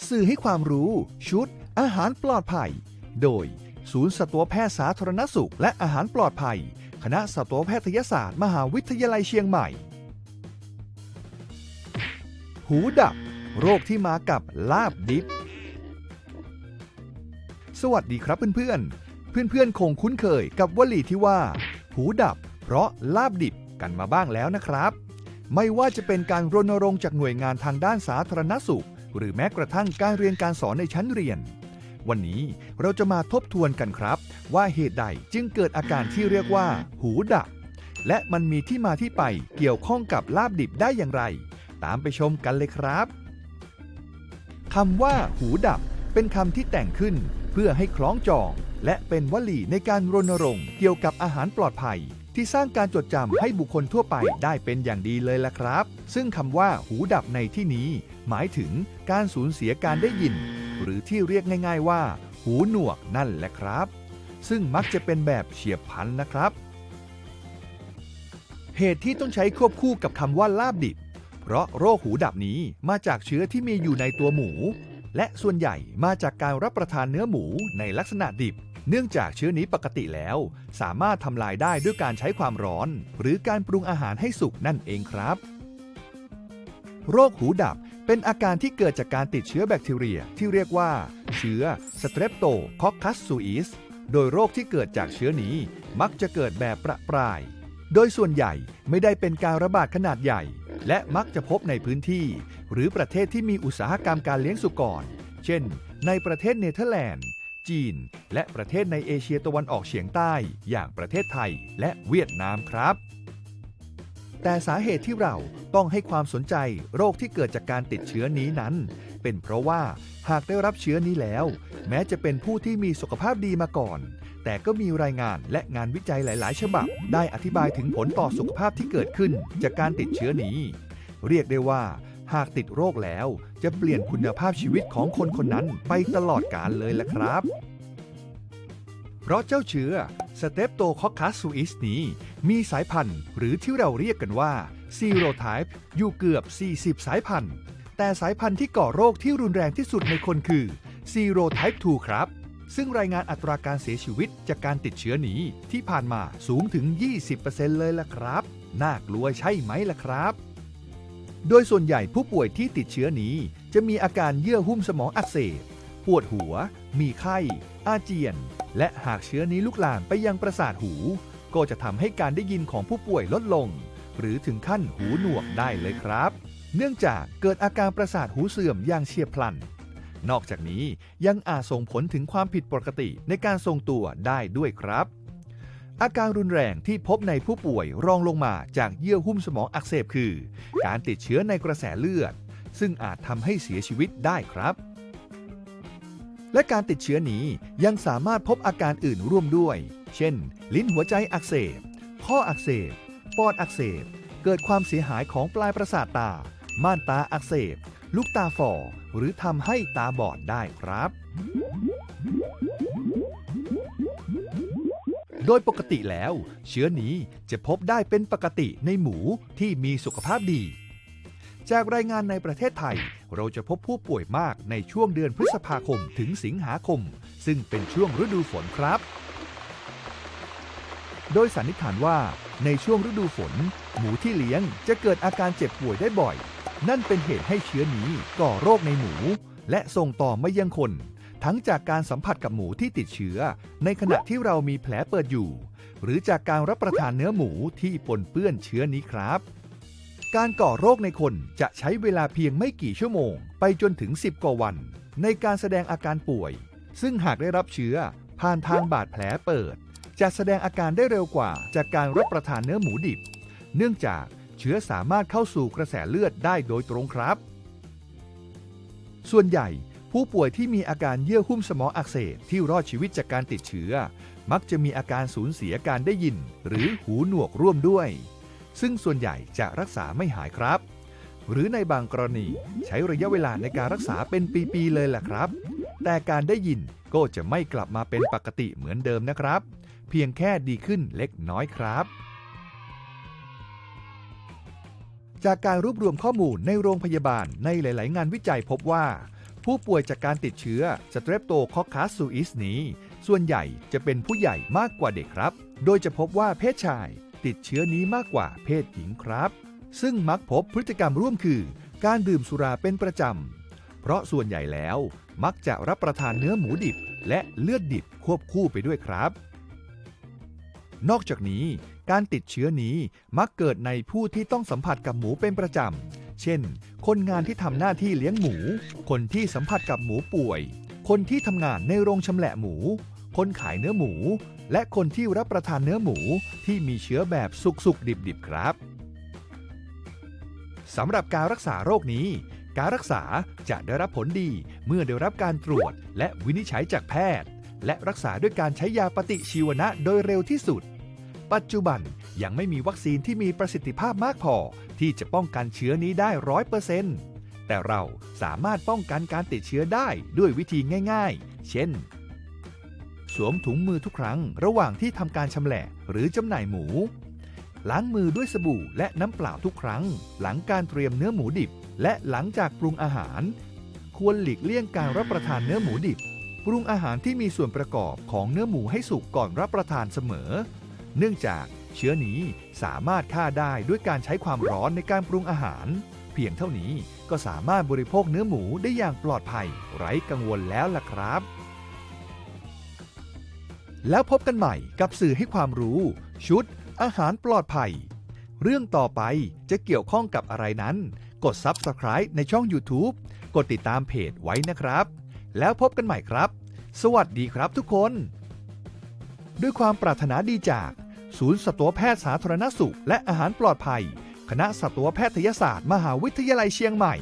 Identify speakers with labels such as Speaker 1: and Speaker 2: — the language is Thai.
Speaker 1: สื่อให้ความรู้ชุดอาหารปลอดภัยโดยศูนย์สัตวแพทย์สาธารณสุขและอาหารปลอดภัยคณะสัตวแพทยศาสตร์มหาวิทยาลัยเชียงใหม่หูดับโรคที่มากับลาบดิบสวัสดีครับเพื่อนคงคุ้นเคยกับวลีที่ว่าหูดับเพราะลาบดิบกันมาบ้างแล้วนะครับไม่ว่าจะเป็นการรณรงค์จากหน่วยงานทางด้านสาธารณสุขหรือแม้กระทั่งการเรียนการสอนในชั้นเรียนวันนี้เราจะมาทบทวนกันครับว่าเหตุใดจึงเกิดอาการที่เรียกว่าหูดับและมันมีที่มาที่ไปเกี่ยวข้องกับลาบดิบได้อย่างไรตามไปชมกันเลยครับคำว่าหูดับเป็นคำที่แต่งขึ้นเพื่อให้คล้องจองและเป็นวลีในการรณรงค์เกี่ยวกับอาหารปลอดภัยที่สร้างการจดจำให้บุคคลทั่วไปได้เป็นอย่างดีเลยล่ะครับซึ่งคำว่าหูดับในที่นี้หมายถึงการสูญเสียการได้ยินหรือที่เรียกง่ายๆว่าหูหนวกนั่นแหละครับซึ่งมักจะเป็นแบบเฉียบพลันนะครับเหตุที่ต้องใช้ควบคู่กับคำว่าลาบดิบเพราะโรคหูดับนี้มาจากเชื้อที่มีอยู่ในตัวหมูและส่วนใหญ่มาจากการรับประทานเนื้อหมูในลักษณะดิบเนื่องจากเชื้อนี้ปกติแล้วสามารถทำลายได้ด้วยการใช้ความร้อนหรือการปรุงอาหารให้สุกนั่นเองครับโรคหูดับเป็นอาการที่เกิดจากการติดเชื้อแบคทีเรียที่เรียกว่าเชื้อ Streptococcus suis โดยโรคที่เกิดจากเชื้อนี้มักจะเกิดแบบประปรายโดยส่วนใหญ่ไม่ได้เป็นการระบาดขนาดใหญ่และมักจะพบในพื้นที่หรือประเทศที่มีอุตสาหกรรมการเลี้ยงสุกรเช่นในประเทศเนเธอร์แลนด์จีนและประเทศในเอเชียตะวันออกเฉียงใต้อย่างประเทศไทยและเวียดนามครับแต่สาเหตุที่เราต้องให้ความสนใจโรคที่เกิดจากการติดเชื้อนี้นั้นเป็นเพราะว่าหากได้รับเชื้อนี้แล้วแม้จะเป็นผู้ที่มีสุขภาพดีมาก่อนแต่ก็มีรายงานและงานวิจัยหลายๆฉบับได้อธิบายถึงผลต่อสุขภาพที่เกิดขึ้นจากการติดเชื้อนี้เรียกได้ว่าหากติดโรคแล้วจะเปลี่ยนคุณภาพชีวิตของคนคนนั้นไปตลอดกาลเลยล่ะครับเพราะเจ้าเชื้อ Streptococcus suis นี้มีสายพันธุ์หรือที่เราเรียกกันว่า Serotype อยู่เกือบ 40 สายพันธุ์แต่สายพันธุ์ที่ก่อโรคที่รุนแรงที่สุดในคนคือ Serotype 2 ครับซึ่งรายงานอัตราการเสียชีวิตจากการติดเชื้อนี้ที่ผ่านมาสูงถึง 20% เลยล่ะครับน่ากลัวใช่ไหมล่ะครับโดยส่วนใหญ่ผู้ป่วยที่ติดเชื้อนี้จะมีอาการเยื่อหุ้มสมองอักเสบปวดหัวมีไข้อาเจียนและหากเชื้อนี้ลุกลามไปยังประสาทหูก็จะทำให้การได้ยินของผู้ป่วยลดลงหรือถึงขั้นหูหนวกได้เลยครับเนื่องจากเกิดอาการประสาทหูเสื่อมอย่างเฉียบพลันนอกจากนี้ยังอาจส่งผลถึงความผิดปกติในการทรงตัวได้ด้วยครับอาการรุนแรงที่พบในผู้ป่วยรองลงมาจากเยื่อหุ้มสมองอักเสบคือการติดเชื้อในกระแสเลือดซึ่งอาจทำให้เสียชีวิตได้ครับและการติดเชื้อนี้ยังสามารถพบอาการอื่นร่วมด้วยเช่นลิ้นหัวใจอักเสบข้ออักเสบปอดอักเสบเกิดความเสียหายของปลายประสาทตาม่านตาอักเสบลูกตาฝ่อหรือทำให้ตาบอดได้ครับโดยปกติแล้วเชื้อนี้จะพบได้เป็นปกติในหมูที่มีสุขภาพดีจากรายงานในประเทศไทยเราจะพบผู้ป่วยมากในช่วงเดือนพฤษภาคมถึงสิงหาคมซึ่งเป็นช่วงฤดูฝนครับโดยสันนิษฐานว่าในช่วงฤดูฝนหมูที่เลี้ยงจะเกิดอาการเจ็บป่วยได้บ่อยนั่นเป็นเหตุให้เชื้อนี้ก่อโรคในหมูและส่งต่อมายังคนทั้งจากการสัมผัสกับหมูที่ติดเชื้อในขณะที่เรามีแผลเปิดอยู่หรือจากการรับประทานเนื้อหมูที่ปนเปื้อนเชื้อนี้ครับการก่อโรคในคนจะใช้เวลาเพียงไม่กี่ชั่วโมงไปจนถึง10 กว่าวันในการแสดงอาการป่วยซึ่งหากได้รับเชื้อผ่านทางบาดแผลเปิดจะแสดงอาการได้เร็วกว่าจากการรับประทานเนื้อหมูดิบเนื่องจากเชื้อสามารถเข้าสู่กระแสเลือดได้โดยตรงครับส่วนใหญ่ผู้ป่วยที่มีอาการเยื่อหุ้มสมองอักเสบที่รอดชีวิตจากการติดเชื้อมักจะมีอาการสูญเสียการได้ยินหรือหูหนวกร่วมด้วยซึ่งส่วนใหญ่จะรักษาไม่หายครับหรือในบางกรณีใช้ระยะเวลาในการรักษาเป็นปีๆเลยแหละครับแต่การได้ยินก็จะไม่กลับมาเป็นปกติเหมือนเดิมนะครับเพียงแค่ดีขึ้นเล็กน้อยครับจากการรวบรวมข้อมูลในโรงพยาบาลในหลายๆงานวิจัยพบว่า ผู้ป่วยจากการติดเชื้อสเตรปโตคอคคัสซูอิสนี้ส่วนใหญ่จะเป็นผู้ใหญ่มากกว่าเด็กครับโดยจะพบว่าเพศชายติดเชื้อนี้มากกว่าเพศหญิงครับซึ่งมักพบพฤติกรรมร่วมคือการดื่มสุราเป็นประจำเพราะส่วนใหญ่แล้วมักจะรับประทานเนื้อหมูดิบและเลือดดิบควบคู่ไปด้วยครับนอกจากนี้การติดเชื้อนี้มักเกิดในผู้ที่ต้องสัมผัสกับหมูเป็นประจำเช่นคนงานที่ทำหน้าที่เลี้ยงหมูคนที่สัมผัสกับหมูป่วยคนที่ทำงานในโรงชำแหละหมูคนขายเนื้อหมูและคนที่รับประทานเนื้อหมูที่มีเชื้อแบบสุกๆดิบๆครับสำหรับการรักษาโรคนี้การรักษาจะได้รับผลดีเมื่อได้รับการตรวจและวินิจฉัยจากแพทย์และรักษาด้วยการใช้ยาปฏิชีวนะโดยเร็วที่สุดปัจจุบันยังไม่มีวัคซีนที่มีประสิทธิภาพมากพอที่จะป้องกันเชื้อนี้ได้ 100% แต่เราสามารถป้องกันการติดเชื้อได้ด้วยวิธีง่ายๆเช่นสวมถุงมือทุกครั้งระหว่างที่ทำการชำแหละหรือจำหน่ายหมูล้างมือด้วยสบู่และน้ำเปล่าทุกครั้งหลังการเตรียมเนื้อหมูดิบและหลังจากปรุงอาหารควรหลีกเลี่ยงการรับประทานเนื้อหมูดิบปรุงอาหารที่มีส่วนประกอบของเนื้อหมูให้สุกก่อนรับประทานเสมอเนื่องจากเชื้อนี้สามารถฆ่าได้ด้วยการใช้ความร้อนในการปรุงอาหารเพียงเท่านี้ก็สามารถบริโภคเนื้อหมูได้อย่างปลอดภัยไร้กังวลแล้วล่ะครับแล้วพบกันใหม่กับสื่อให้ความรู้ชุดอาหารปลอดภัยเรื่องต่อไปจะเกี่ยวข้องกับอะไรนั้นกด Subscribe ในช่อง YouTube กดติดตามเพจไว้นะครับแล้วพบกันใหม่ครับสวัสดีครับทุกคนด้วยความปรารถนาดีจากศูนย์สัตวแพทย์สาธารณสุขและอาหารปลอดภัยคณะสัตวแพทยศาสตร์มหาวิทยาลัยเชียงใหม่